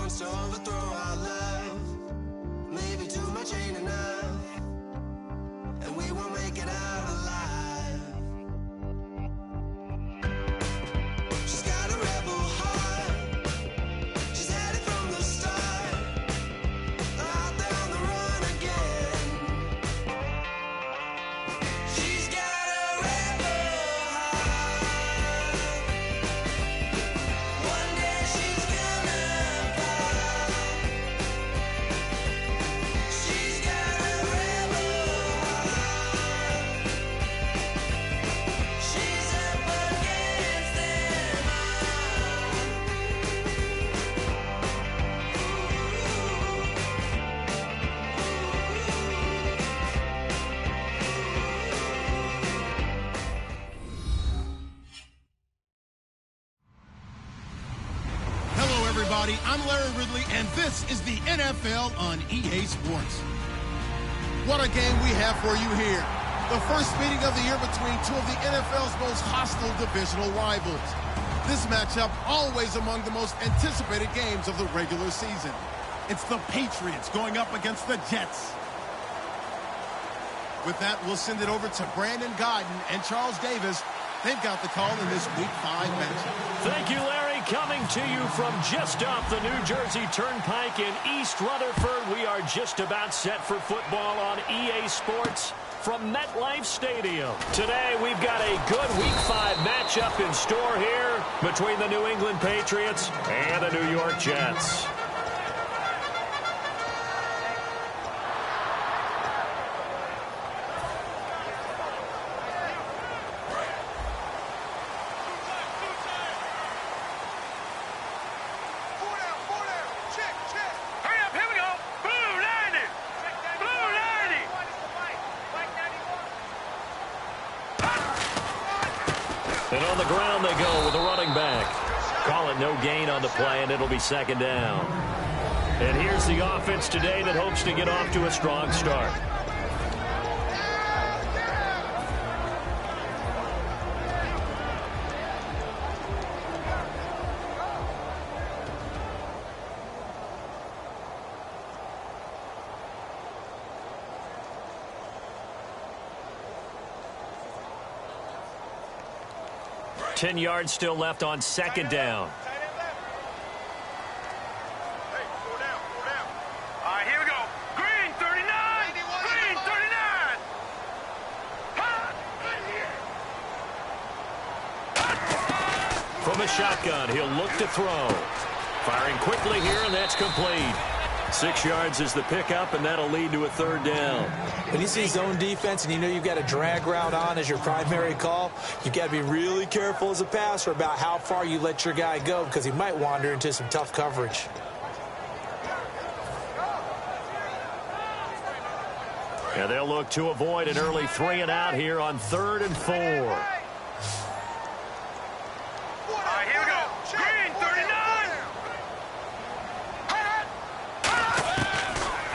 wants to overthrow our love. Maybe too much ain't enough, and we won't make it out alive. She's got a rebel heart. She's had it from the start. Out there on the run again. She's got a rebel heart. One day she's gonna fall. She's got a rebel heart. She's up against them all. Hello, everybody. I'm Larry Ridley, and this is the NFL on EA Sports. What a game we have for you here. The first meeting of the year between two of the NFL's most hostile divisional rivals. This matchup always among the most anticipated games of the regular season. It's the Patriots going up against the Jets. With that, we'll send it over to Brandon Godden and Charles Davis. They've got the call in this Week 5 matchup. Thank you, Larry. Coming to you from just off the New Jersey Turnpike in East Rutherford. We are just about set for football on EA Sports from MetLife Stadium. Today, we've got a good Week 5 matchup in store here between the New England Patriots and the New York Jets. And on the ground they go with a running back. Call it no gain on the play, and it'll be second down. And here's the offense today that hopes to get off to a strong start. Ten yards still left on second down. All right, here we go. Green 39. Green 39. From a shotgun, he'll look to throw. Firing quickly here, and that's complete. 6 yards is the pickup, and that'll lead to a third down. When you see zone defense and you know you've got a drag route on as your primary call, you've got to be really careful as a passer about how far you let your guy go because he might wander into some tough coverage. Yeah, they'll look to avoid an early 3 and out here on 3rd and 4. All right, here we go. Green 39.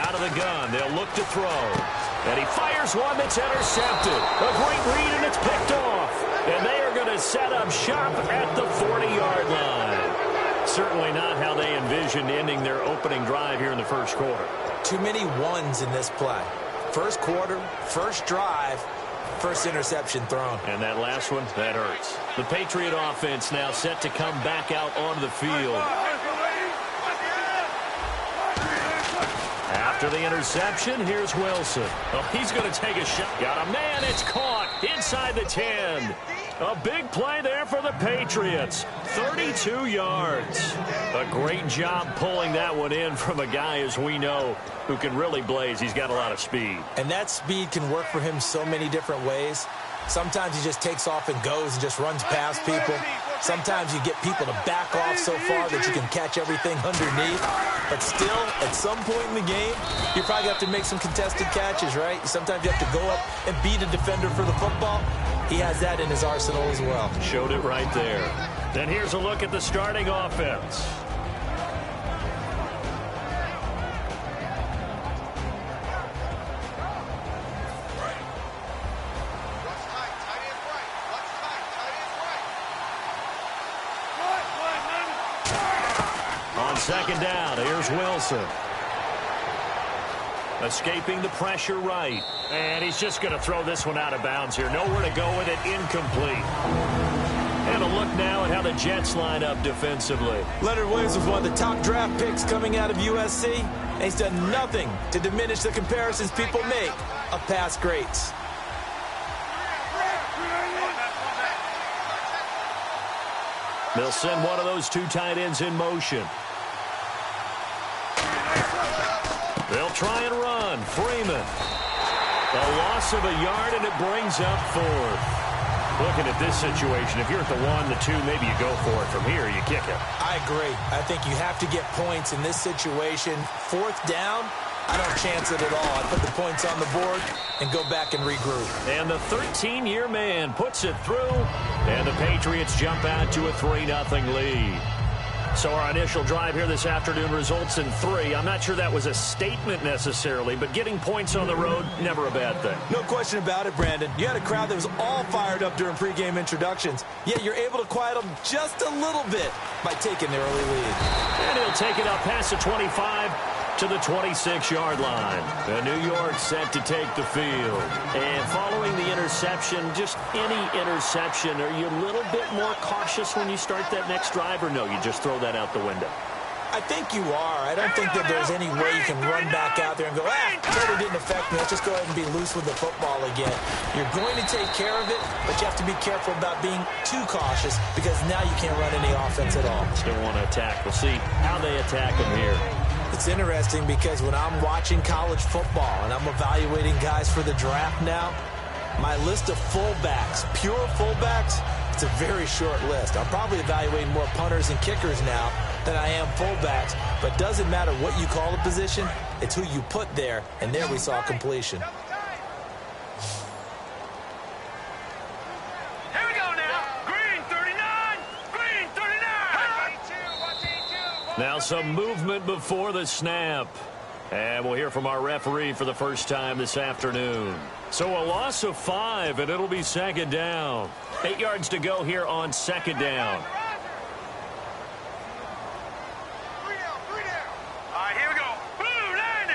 Out of the gun, they'll look to throw. And he fires one that's intercepted. A great read, and it's picked off. And they are going to set up shop at the 40-yard line. Certainly not how they envisioned ending their opening drive here in the first quarter. Too many ones in this play. First quarter, first drive, first interception thrown. And that last one, that hurts. The Patriot offense now set to come back out onto the field. After the interception, here's Wilson. Oh, he's going to take a shot. Got a man. It's caught inside the 10. A big play there for the Patriots. 32 yards. A great job pulling that one in from a guy, as we know, who can really blaze. He's got a lot of speed. And that speed can work for him so many different ways. Sometimes he just takes off and goes and just runs past people. Sometimes you get people to back off so far that you can catch everything underneath. But still, at some point in the game, you probably have to make some contested catches, right? Sometimes you have to go up and beat a defender for the football. He has that in his arsenal as well. Showed it right there. Then here's a look at the starting offense. second down. Here's Wilson. Escaping the pressure right. And he's just going to throw this one out of bounds here. Nowhere to go with it. Incomplete. And a look now at how the Jets line up defensively. Leonard Williams was one of the top draft picks coming out of USC. And he's done nothing to diminish the comparisons people make of past greats. They'll send one of those two tight ends in motion. They'll try and run. Freeman. A loss of a yard, and it brings up fourth. Looking at this situation, if you're at the 1, the 2, maybe you go for it. From here, you kick it. I agree. I think you have to get points in this situation. Fourth down, I don't chance it at all. I put the points on the board and go back and regroup. And the 13-year man puts it through, and the Patriots jump out to a 3-0 lead. So our initial drive here this afternoon results in 3. I'm not sure that was a statement necessarily, but getting points on the road, never a bad thing. No question about it, Brandon. You had a crowd that was all fired up during pregame introductions, yet you're able to quiet them just a little bit by taking the early lead. And he'll take it up past the 25 to the 26-yard line. The New York set to take the field. And following the interception, just any interception, are you a little bit more cautious when you start that next drive, or no, you just throw that out the window? I think you are. I don't think that there's any way you can run back out there and go, totally didn't affect me. Let's just go ahead and be loose with the football again. You're going to take care of it, but you have to be careful about being too cautious because now you can't run any offense at all. Still want to attack. We'll see how they attack them here. It's interesting because when I'm watching college football and I'm evaluating guys for the draft now, my list of fullbacks, pure fullbacks, it's a very short list. I'm probably evaluating more punters and kickers now than I am fullbacks, but it doesn't matter what you call a position, it's who you put there, and there we saw completion. Here we go now. Green 39. Green 39. Now some movement before the snap. And we'll hear from our referee for the first time this afternoon. So a loss of 5, and it'll be second down. 8 yards to go here on second down. All right, here we go. Blue 90.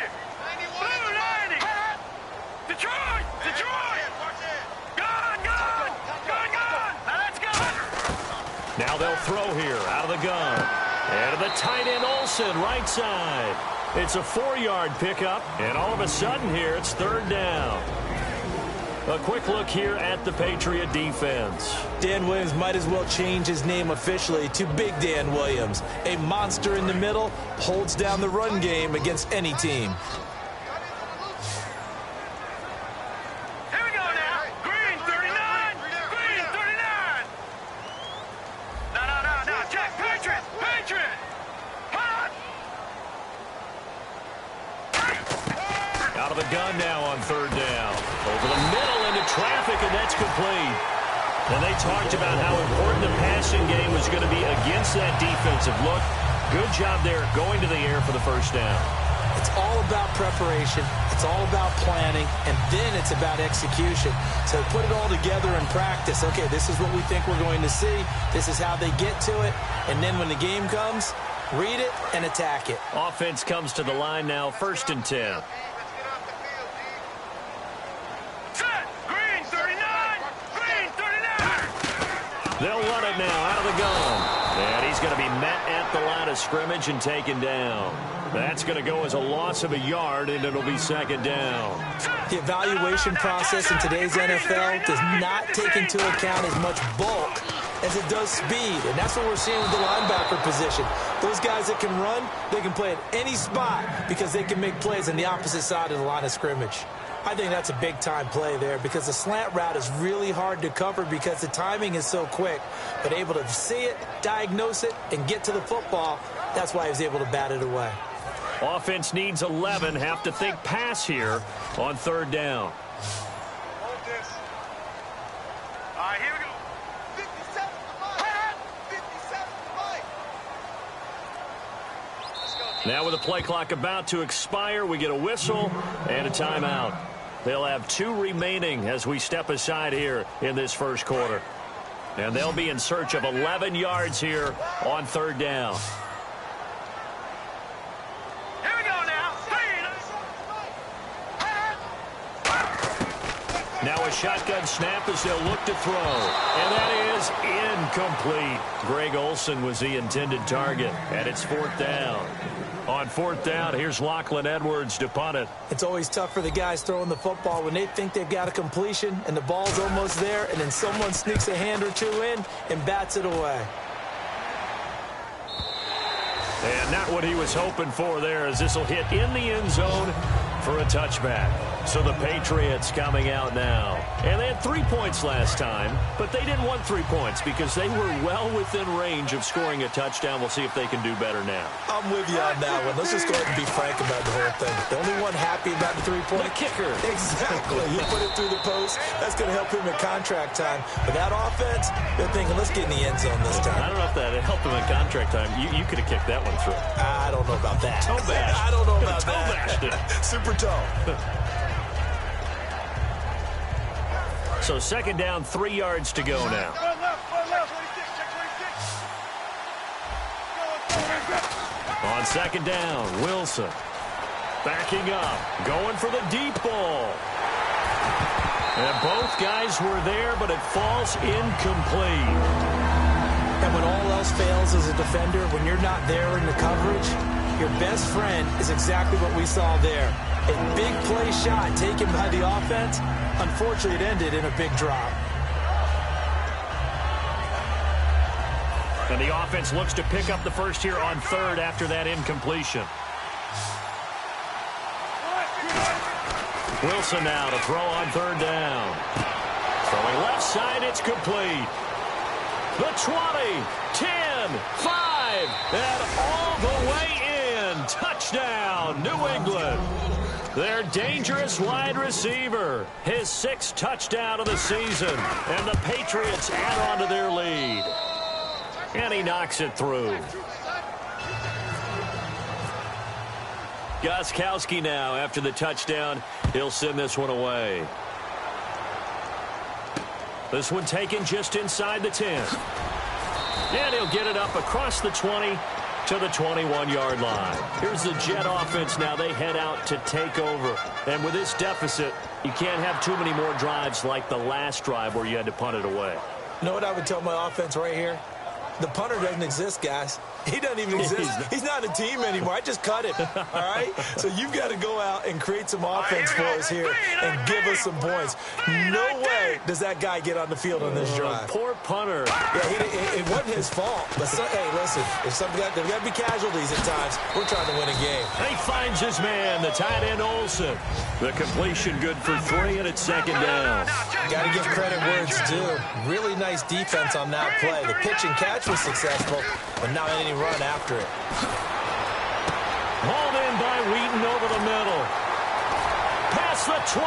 Blue 90. Detroit. Detroit. Gone. Let's go. Now they'll throw here out of the gun. And to the tight end Olsen, right side. It's a 4-yard pickup, and all of a sudden here it's third down. A quick look here at the Patriot defense. Dan Williams might as well change his name officially to Big Dan Williams. A monster in the middle, holds down the run game against any team. Here we go now. Green 39. Green 39. No. Jack, Patriot. Hot. Out of the gun now on third down. Over the middle into traffic, and that's complete. And they talked about how important the passing game was going to be against that defensive look. Good job there going to the air for the first down. It's all about preparation. It's all about planning. And then it's about execution. So put it all together in practice. Okay, this is what we think we're going to see. This is how they get to it. And then when the game comes, read it and attack it. Offense comes to the line now, 1st and 10. They'll run it now out of the gun. And he's going to be met at the line of scrimmage and taken down. That's going to go as a loss of a yard, and it'll be second down. The evaluation process in today's NFL does not take into account as much bulk as it does speed. And that's what we're seeing with the linebacker position. Those guys that can run, they can play at any spot because they can make plays on the opposite side of the line of scrimmage. I think that's a big-time play there because the slant route is really hard to cover because the timing is so quick. But able to see it, diagnose it, and get to the football, that's why he was able to bat it away. Offense needs 11. Have to think pass here on third down. Hold this. All right, here we go. 57 to Mike. 57 to Mike. Now with the play clock about to expire, we get a whistle and a timeout. They'll have 2 remaining as we step aside here in this first quarter. And they'll be in search of 11 yards here on third down. Now a shotgun snap as they'll look to throw. And that is incomplete. Greg Olsen was the intended target. And it's 4th down. On 4th down, here's Lachlan Edwards to punt it. It's always tough for the guys throwing the football when they think they've got a completion and the ball's almost there, and then someone sneaks a hand or two in and bats it away. And not what he was hoping for there, as this will hit in the end zone for a touchback. So the Patriots coming out now. And they had 3 points last time, but they didn't want 3 points because they were well within range of scoring a touchdown. We'll see if they can do better now. I'm with you on that one. Let's just go ahead and be frank about the whole thing. The only one happy about the 3-point. The kicker. Exactly. He put it through the post. That's going to help him in contract time. But that offense, they're thinking, let's get in the end zone this time. I don't know if that helped him in contract time. You could have kicked that one through. I don't know about that. Toe bash. I don't know about toe that. Bashed it. Super toe. So 2nd down, 3 yards to go now. One left, 26, check 26. On 2nd down, Wilson backing up, going for the deep ball. And both guys were there, but it falls incomplete. And when all else fails as a defender, when you're not there in the coverage, your best friend is exactly what we saw there. A big play shot taken by the offense. Unfortunately, it ended in a big drop. And the offense looks to pick up the first here on 3rd after that incompletion. Wilson now to throw on 3rd down. Throwing left side, it's complete. The 20, 10, 5, and all the way in. Touchdown, New England. Their dangerous wide receiver, his 6th touchdown of the season, and the Patriots add on to their lead. And he knocks it through. Gostkowski now, after the touchdown, he'll send this one away. This one taken just inside the 10. And he'll get it up across the 20 to the 21-yard line. Here's the Jet offense now. They head out to take over. And with this deficit, you can't have too many more drives like the last drive where you had to punt it away. You know what I would tell my offense right here? The punter doesn't exist, guys. He doesn't even exist. He's not a team anymore. I just cut it, all right? So you've got to go out and create some offense for us here and give us some points. No way does that guy get on the field on this drive. Poor punter. Yeah, it wasn't his fault. But hey, listen, if there's got to be casualties at times. We're trying to win a game. He finds his man, the tight end Olsen. The completion good for 3, and it's 2nd down. Got to give credit where it's due. Really nice defense on that play. The pitch and catch was successful, but not any run after it. Hauled in by Wheaton over the middle. Past the 20.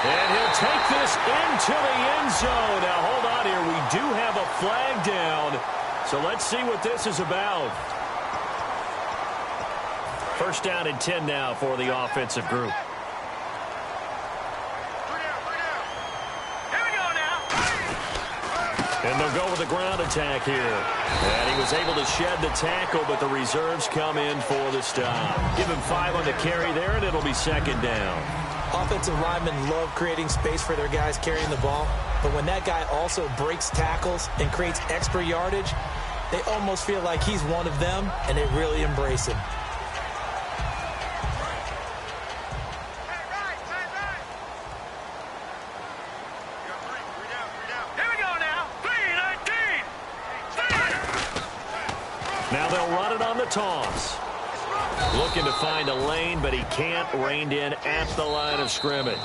And he'll take this into the end zone. Now, hold on here. We do have a flag down. So let's see what this is about. 1st down and 10 now for the offensive group. And they'll go with the ground attack here. And he was able to shed the tackle, but the reserves come in for the stop. Give him 5 on the carry there, and it'll be 2nd down. Offensive linemen love creating space for their guys carrying the ball, but when that guy also breaks tackles and creates extra yardage, they almost feel like he's one of them, and they really embrace him. Now they'll run it on the toss. Looking to find a lane, but he can't. Reined in at the line of scrimmage.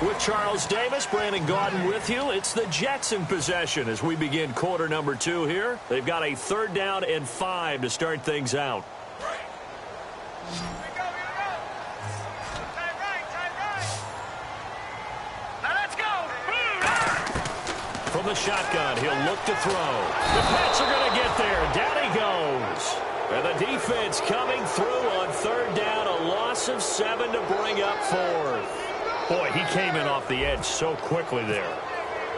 With Charles Davis, Brandon Gaudin with you. It's the Jets in possession as we begin quarter number 2 here. They've got a 3rd down and 5 to start things out. From the shotgun, he'll look to throw. The Pats are going to get there. Down he goes. And the defense coming through on 3rd down. A loss of 7 to bring up 4th. Boy, he came in off the edge so quickly there.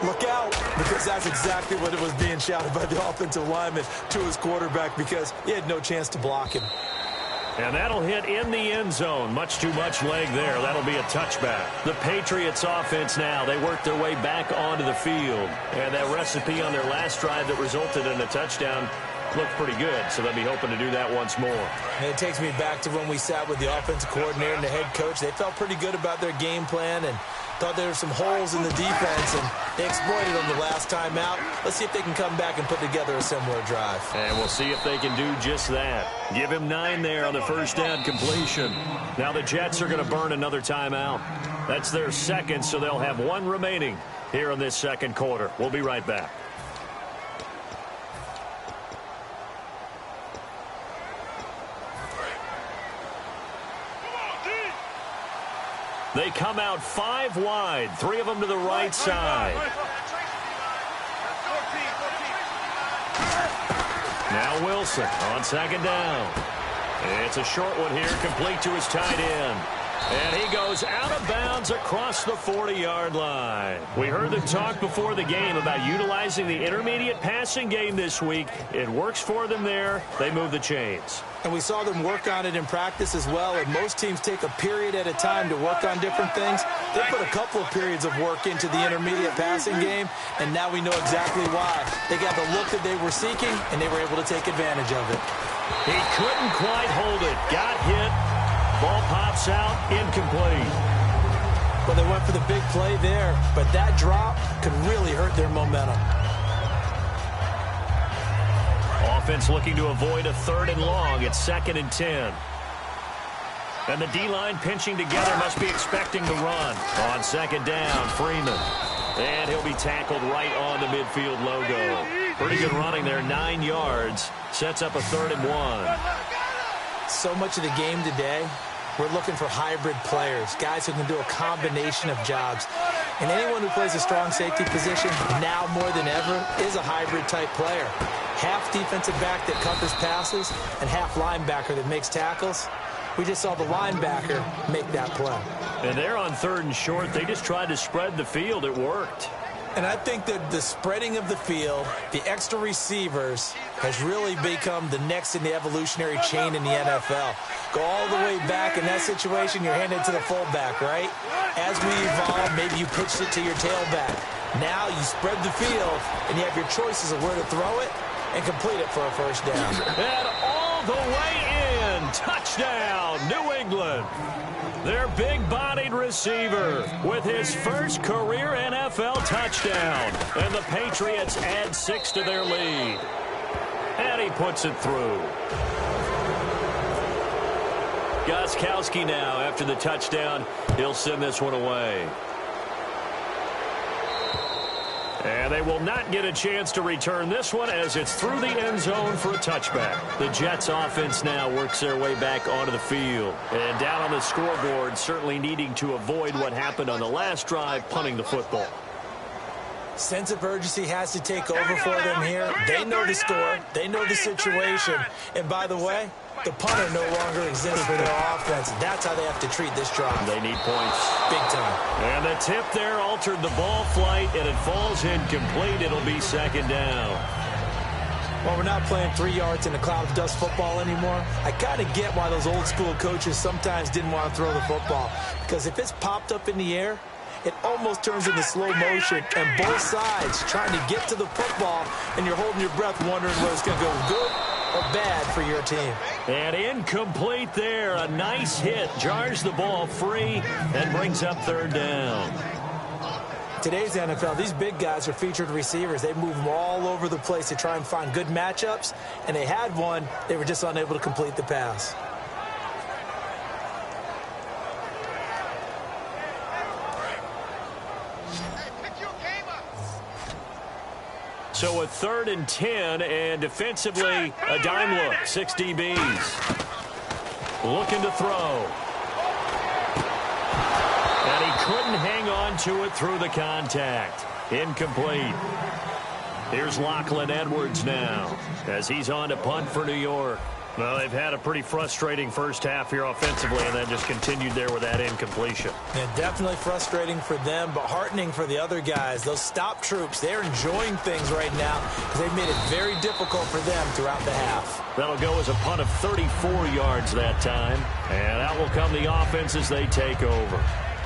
Look out, because that's exactly what it was being shouted by the offensive lineman to his quarterback, because he had no chance to block him. And that'll hit in the end zone. Much too much leg there. That'll be a touchback. The Patriots offense now, they work their way back onto the field. And that recipe on their last drive that resulted in a touchdown looked pretty good, so they'll be hoping to do that once more. And it takes me back to when we sat with the offensive coordinator and the head coach. They felt pretty good about their game plan and thought there were some holes in the defense, and they exploited them the last time out. Let's see if they can come back and put together a similar drive. And we'll see if they can do just that. Give him 9 there on the first down completion. Now the Jets are going to burn another timeout. That's their second, so they'll have 1 remaining here in this second quarter. We'll be right back. They come out 5 wide, 3 of them to the right side. Now Wilson on second down. It's a short one here, complete to his tight end. And he goes out of bounds across the 40-yard line. We heard them talk before the game about utilizing the intermediate passing game this week. It works for them there. They move the chains. And we saw them work on it in practice as well, and most teams take a period at a time to work on different things. They put a couple of periods of work into the intermediate passing game, and now we know exactly why. They got the look that they were seeking, and they were able to take advantage of it. He couldn't quite hold it. Got hit. Ball pops out, incomplete. Well, they went for the big play there, but that drop could really hurt their momentum. Offense looking to avoid a 3rd and long. It's 2nd and 10. And the D-line pinching together, must be expecting the run. On 2nd down, Freeman. And he'll be tackled right on the midfield logo. Pretty good running there, 9 yards. Sets up a 3rd and 1. So much of the game today, we're looking for hybrid players, guys who can do a combination of jobs. And anyone who plays a strong safety position, now more than ever, is a hybrid-type player. Half defensive back that covers passes and half linebacker that makes tackles. We just saw the linebacker make that play. And they're on 3rd and short. They just tried to spread the field. It worked. And I think that the spreading of the field, the extra receivers, has really become the next in the evolutionary chain in the NFL. Go all the way back in that situation, you're handed to the fullback, right? As we evolve, maybe you pitched it to your tailback. Now you spread the field, and you have your choices of where to throw it and complete it for a first down. And all the way in. Touchdown, New England. Their big-bodied receiver with his first career NFL touchdown. And the Patriots add 6 to their lead. And he puts it through. Gostkowski now, after the touchdown, he'll send this one away. And they will not get a chance to return this one as it's through the end zone for a touchback. The Jets offense now works their way back onto the field. And down on the scoreboard, certainly needing to avoid what happened on the last drive, punting the football. Sense of urgency has to take over for them here. They know the score. They know the situation. And by the way, the punter no longer exists for their offense. That's how they have to treat this drive. They need points. Big time. And the tip there altered the ball flight, and it falls incomplete. It'll be 2nd down. Well, we're not playing 3 yards in a cloud of dust football anymore. I kind of get why those old school coaches sometimes didn't want to throw the football. Because if it's popped up in the air, it almost turns into slow motion, and both sides trying to get to the football, and you're holding your breath wondering whether it's going to go good or bad for your team. And incomplete there. A nice hit. Jars the ball free and brings up 3rd down. Today's NFL, these big guys are featured receivers. They move them all over the place to try and find good matchups, and they had one. They were just unable to complete the pass. So a 3rd and 10, and defensively, a dime look. 6 DBs. Looking to throw. And he couldn't hang on to it through the contact. Incomplete. Here's Lachlan Edwards now, as he's on to punt for New York. Well, they've had a pretty frustrating first half here offensively, and then just continued there with that incompletion. Yeah, definitely frustrating for them, but heartening for the other guys. Those stop troops, they're enjoying things right now because they've made it very difficult for them throughout the half. That'll go as a punt of 34 yards that time, and out will come the offense as they take over.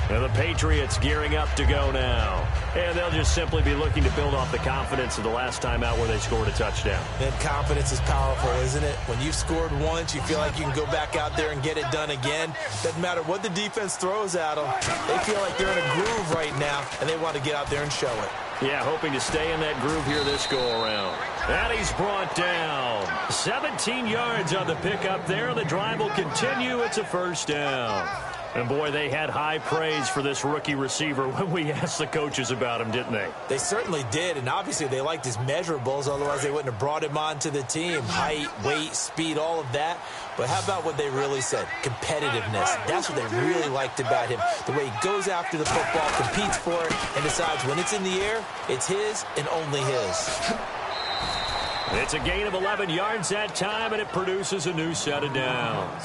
And the Patriots gearing up to go now. And they'll just simply be looking to build off the confidence of the last time out where they scored a touchdown. And confidence is powerful, isn't it? When you've scored once, you feel like you can go back out there and get it done again. Doesn't matter what the defense throws at them. They feel like they're in a groove right now, and they want to get out there and show it. Yeah, hoping to stay in that groove here this go-around. And he's brought down. 17 yards on the pickup there. The drive will continue. It's a first down. And, boy, they had high praise for this rookie receiver when we asked the coaches about him, didn't they? They certainly did, and obviously they liked his measurables. Otherwise, they wouldn't have brought him onto the team. Height, weight, speed, all of that. But how about what they really said? Competitiveness. That's what they really liked about him. The way he goes after the football, competes for it, and decides when it's in the air, it's his and only his. It's a gain of 11 yards that time, and it produces a new set of downs.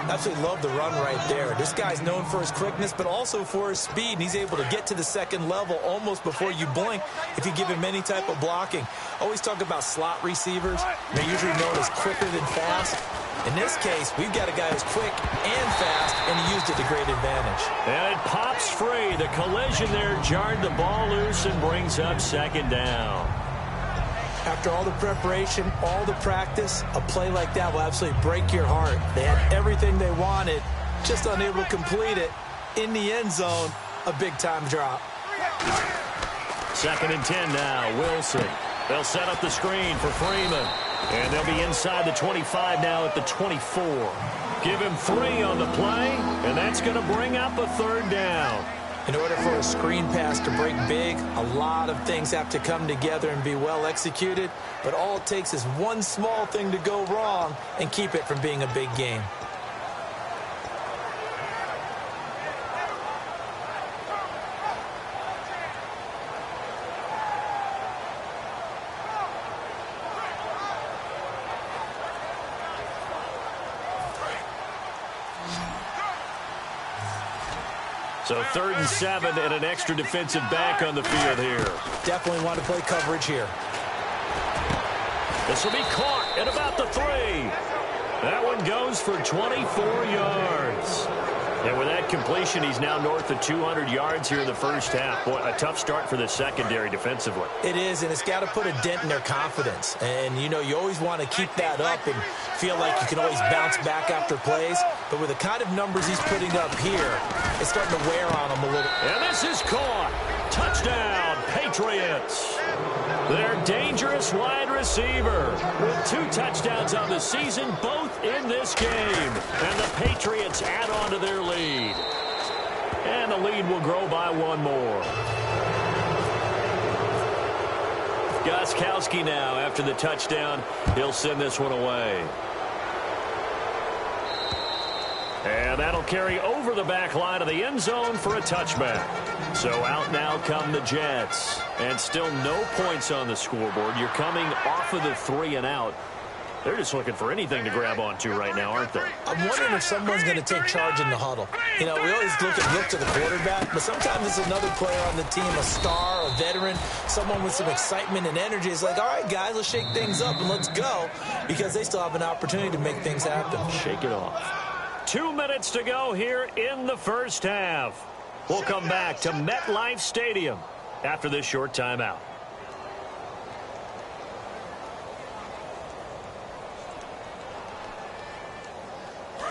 Absolutely love the run right there. This guy's known for his quickness, but also for his speed, and he's able to get to the second level almost before you blink if you give him any type of blocking. Always talk about slot receivers. They're usually known as quicker than fast. In this case, we've got a guy who's quick and fast, and he used it to great advantage. And it pops free. The collision there jarred the ball loose and brings up second down. After all the preparation, all the practice, a play like that will absolutely break your heart. They had everything they wanted, just unable to complete it. In the end zone, a big-time drop. 2nd and 10 now, Wilson. They'll set up the screen for Freeman. And they'll be inside the 25 now at the 24. Give him 3 on the play, and that's going to bring up a third down. In order for a screen pass to break big, a lot of things have to come together and be well executed. But all it takes is one small thing to go wrong and keep it from being a big game. So 3rd and 7 and an extra defensive back on the field here. Definitely want to play coverage here. This will be caught at about the 3. That one goes for 24 yards. And with that completion, he's now north of 200 yards here in the first half. Boy, a tough start for the secondary defensively. It is, and it's got to put a dent in their confidence. And, you know, you always want to keep that up and feel like you can always bounce back after plays. But with the kind of numbers he's putting up here, it's starting to wear on him a little. And this is caught. Touchdown, Patriots. Their dangerous wide receiver with 2 touchdowns on the season, both in this game. And the Patriots add on to their lead. And the lead will grow by 1 more. Gostkowski now after the touchdown. He'll send this one away. And that'll carry over the back line of the end zone for a touchback. So out now come the Jets. And still no points on the scoreboard. You're coming off of the 3 and out. They're just looking for anything to grab onto right now, aren't they? I'm wondering if someone's going to take charge in the huddle. You know, we always look to the quarterback, but sometimes it's another player on the team, a star, a veteran, someone with some excitement and energy. It's like, all right, guys, let's shake things up and let's go, because they still have an opportunity to make things happen. Shake it off. 2 minutes to go here in the first half. We'll come back to MetLife Stadium after this short timeout.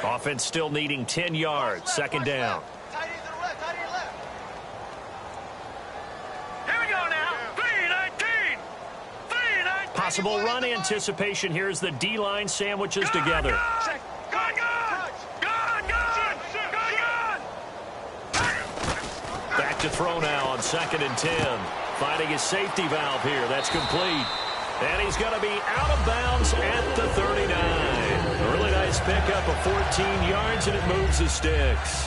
Offense still needing 10 yards. 2nd down. Here we go now. 3-19. 3-19. Possible run anticipation. Here's the D-line sandwiches together. Back to throw now on 2nd and 10. Finding his safety valve here. That's complete. And he's going to be out of bounds at the 39. A really nice pickup of 14 yards, and it moves the sticks.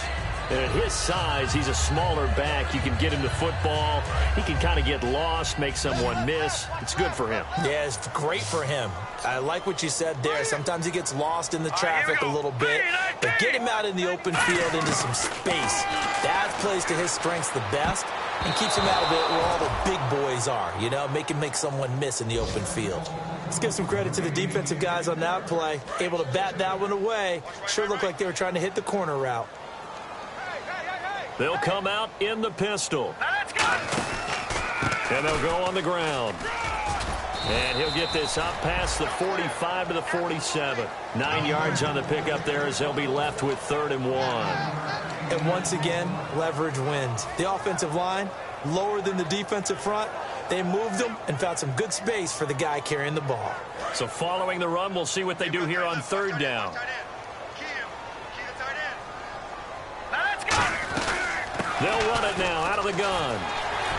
And at his size, he's a smaller back. You can get him the football. He can kind of get lost, make someone miss. It's good for him. Yeah, it's great for him. I like what you said there. Sometimes he gets lost in the traffic a little bit. But get him out in the open field into some space. That plays to his strengths the best and keeps him out of it where all the big boys are, you know, make him make someone miss in the open field. Let's give some credit to the defensive guys on that play. Able to bat that one away. Sure looked like they were trying to hit the corner route. They'll come out in the pistol. And they'll go on the ground. And he'll get this up past the 45 to the 47. 9 yards on the pickup there as they'll be left with 3rd and 1. And once again, leverage wins. The offensive line, lower than the defensive front. They moved them and found some good space for the guy carrying the ball. So following the run, we'll see what they do here on 3rd down. They'll run it now out of the gun.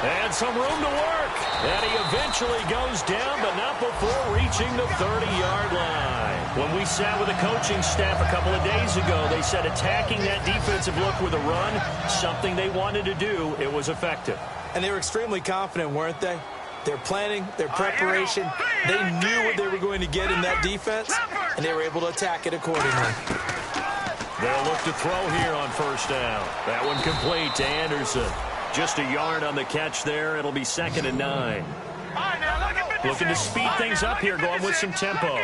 And some room to work. And he eventually goes down, but not before reaching the 30-yard line. When we sat with the coaching staff a couple of days ago, they said attacking that defensive look with a run, something they wanted to do, it was effective. And they were extremely confident, weren't they? Their planning, their preparation, they knew what they were going to get in that defense, and they were able to attack it accordingly. They'll look to throw here on 1st down. That one complete to Anderson. Just a yard on the catch there. It'll be 2nd and 9. Looking to speed things up here, going with some tempo.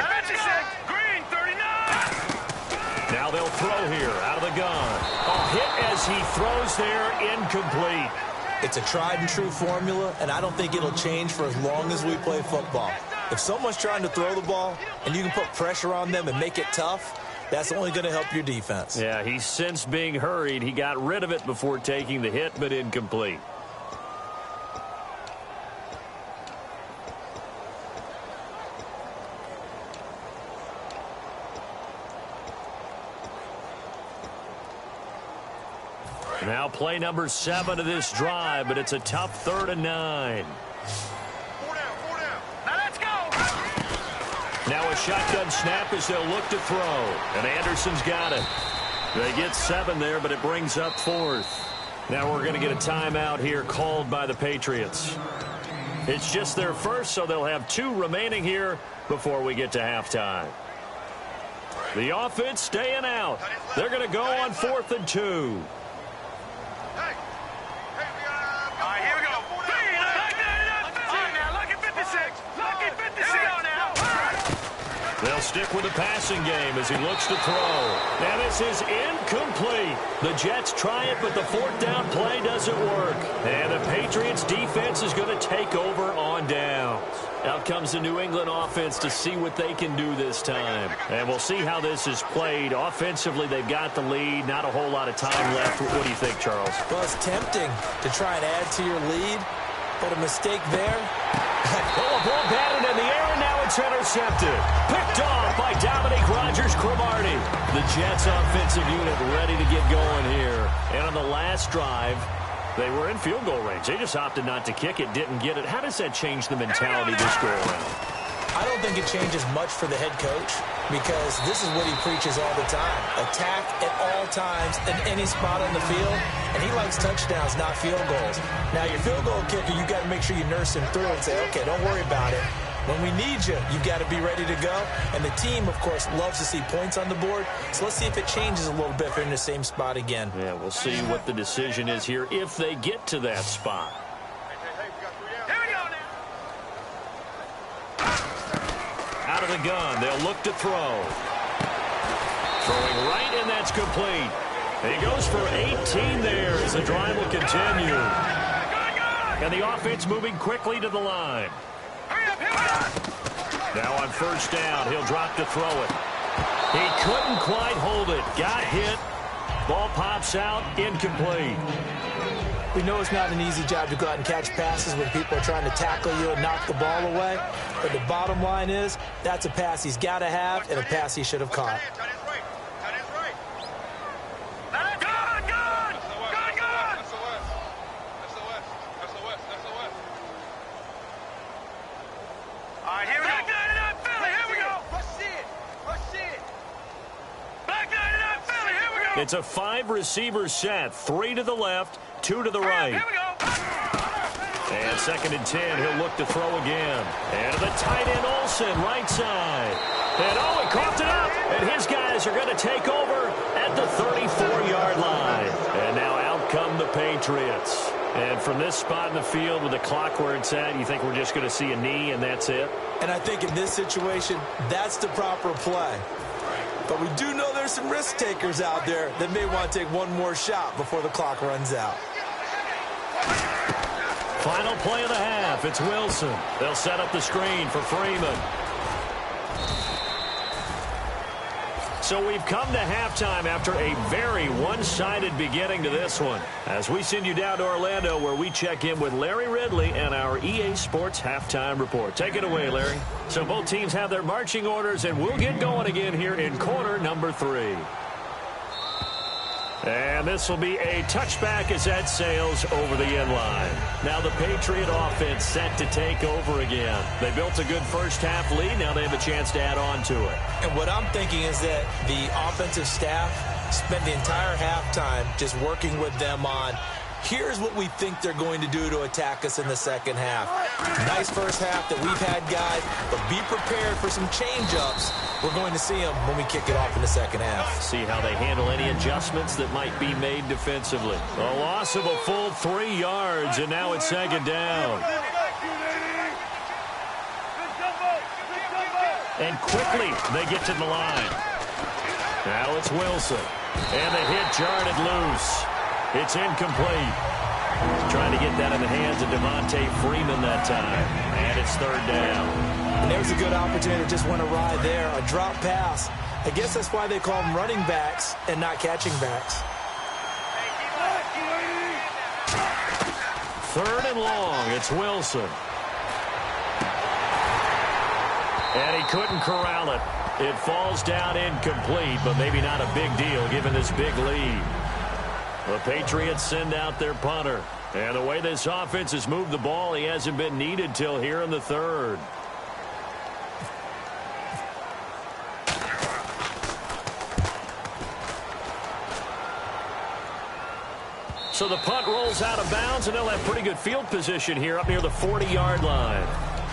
Now they'll throw here out of the gun. A hit as he throws there, incomplete. It's a tried and true formula, and I don't think it'll change for as long as we play football. If someone's trying to throw the ball and you can put pressure on them and make it tough, that's only going to help your defense. Yeah, he's since being hurried. He got rid of it before taking the hit, but incomplete. Now play number 7 of this drive, but it's a tough 3rd and 9. 4 down. Now let's go. Now a shotgun snap as they'll look to throw. And Anderson's got it. They get 7 there, but it brings up 4th. Now we're going to get a timeout here called by the Patriots. It's just their first, so they'll have 2 remaining here before we get to halftime. The offense staying out. They're going to go on 4th and 2. They'll stick with the passing game as he looks to throw. Now this is incomplete. The Jets try it, but the 4th down play doesn't work. And the Patriots defense is going to take over on downs. Out comes the New England offense to see what they can do this time. And we'll see how this is played. Offensively, they've got the lead. Not a whole lot of time left. What do you think, Charles? Well, it's tempting to try and add to your lead, but a mistake there. Oh, a ball batted in the air, and now it's intercepted. Picked off by Dominique Rodgers-Cromartie. The Jets offensive unit ready to get going here. And on the last drive, they were in field goal range. They just opted not to kick it, didn't get it. How does that change the mentality this go around? I don't think it changes much for the head coach because this is what he preaches all the time. Attack at all times in any spot on the field, and he likes touchdowns, not field goals. Now, your field goal kicker, you got to make sure you nurse him through and say, okay, don't worry about it. When we need you, you've got to be ready to go. And the team, of course, loves to see points on the board. So let's see if it changes a little bit if they're in the same spot again. Yeah, we'll see what the decision is here if they get to that spot. Out of the gun, they'll look to throw. Throwing right, and that's complete. He goes for 18 there as the drive will continue. And the offense moving quickly to the line. Now on 1st down, he'll drop to throw it. He couldn't quite hold it. Got hit. Ball pops out, incomplete. We know it's not an easy job to go out and catch passes when people are trying to tackle you and knock the ball away. But the bottom line is, that's a pass he's got to have and a pass he should have caught. It's a 5-receiver set. 3 to the left, 2 to the right. Here we go. And 2nd and 10. He'll look to throw again. And to the tight end, Olsen, right side. And oh, he coughed it up. And his guys are going to take over at the 34-yard line. And now out come the Patriots. And from this spot in the field with the clock where it's at, you think we're just going to see a knee and that's it? And I think in this situation, that's the proper play. But we do know there's some risk takers out there that may want to take one more shot before the clock runs out. Final play of the half. It's Wilson. They'll set up the screen for Freeman. So we've come to halftime after a very one-sided beginning to this one. As we send you down to Orlando where we check in with Larry Ridley and our EA Sports Halftime Report. Take it away, Larry. So both teams have their marching orders, and we'll get going again here in quarter number 3. And this will be a touchback as that sails over the end line. Now the Patriot offense set to take over again. They built a good first half lead. Now they have a chance to add on to it. And what I'm thinking is that the offensive staff spent the entire halftime just working with them on, here's what we think they're going to do to attack us in the second half. Nice first half that we've had, guys, but be prepared for some change-ups. We're going to see them when we kick it off in the second half. See how they handle any adjustments that might be made defensively. A loss of a full 3 yards, and now it's 2nd down. And quickly, they get to the line. Now it's Wilson. And the hit jarred loose. It's incomplete. Trying to get that in the hands of Devontae Freeman that time. And it's 3rd down. And there's a good opportunity that just went awry there. A drop pass. I guess that's why they call them running backs and not catching backs. 3rd and long. It's Wilson. And he couldn't corral it. It falls down incomplete, but maybe not a big deal given this big lead. The Patriots send out their punter. And the way this offense has moved the ball, he hasn't been needed till here in the 3rd. So the punt rolls out of bounds, and they'll have pretty good field position here up near the 40-yard line.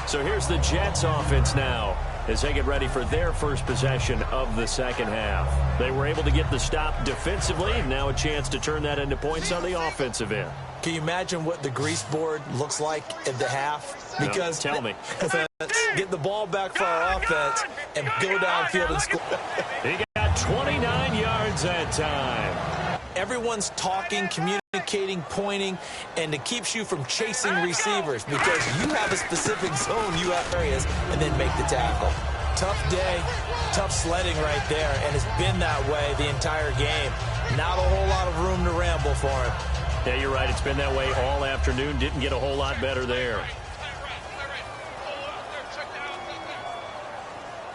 So here's the Jets offense now as they get ready for their first possession of the second half. They were able to get the stop defensively, and now a chance to turn that into points on the offensive end. Can you imagine what the grease board looks like at the half? Because no, tell me. Get the ball back for our offense and go downfield and score. He got 29 yards that time. Everyone's talking, communicating, pointing, and it keeps you from chasing receivers because you have a specific zone, you have areas, and then make the tackle. Tough day, tough sledding right there, and it's been that way the entire game. Not a whole lot of room to ramble for him. Yeah, you're right. It's been that way all afternoon. Didn't get a whole lot better there.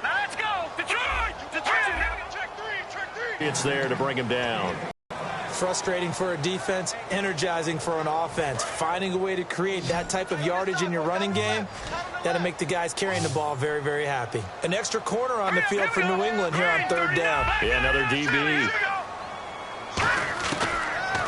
Now let's go. Detroit! It's there to bring him down. Frustrating for a defense, energizing for an offense. Finding a way to create that type of yardage in your running game, that'll make the guys carrying the ball very, very happy. An extra corner on the field for New England here on 3rd down. Yeah, another DB.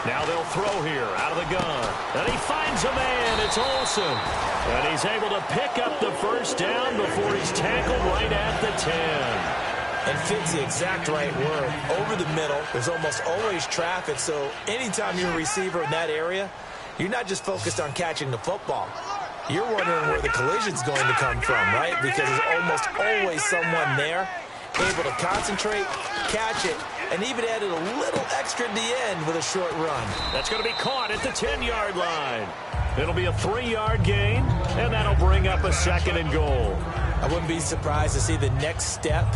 Now they'll throw here out of the gun. And he finds a man. It's Olsen. And he's able to pick up the first down before he's tackled right at the 10. And fits the exact right word. Over the middle, there's almost always traffic, so anytime you're a receiver in that area, you're not just focused on catching the football. You're wondering where the collision's going to come from, right? Because there's almost always someone there able to concentrate, catch it, and even added a little extra at the end with a short run. That's going to be caught at the 10-yard line. It'll be a 3-yard gain, and that'll bring up a 2nd and goal. I wouldn't be surprised to see the next step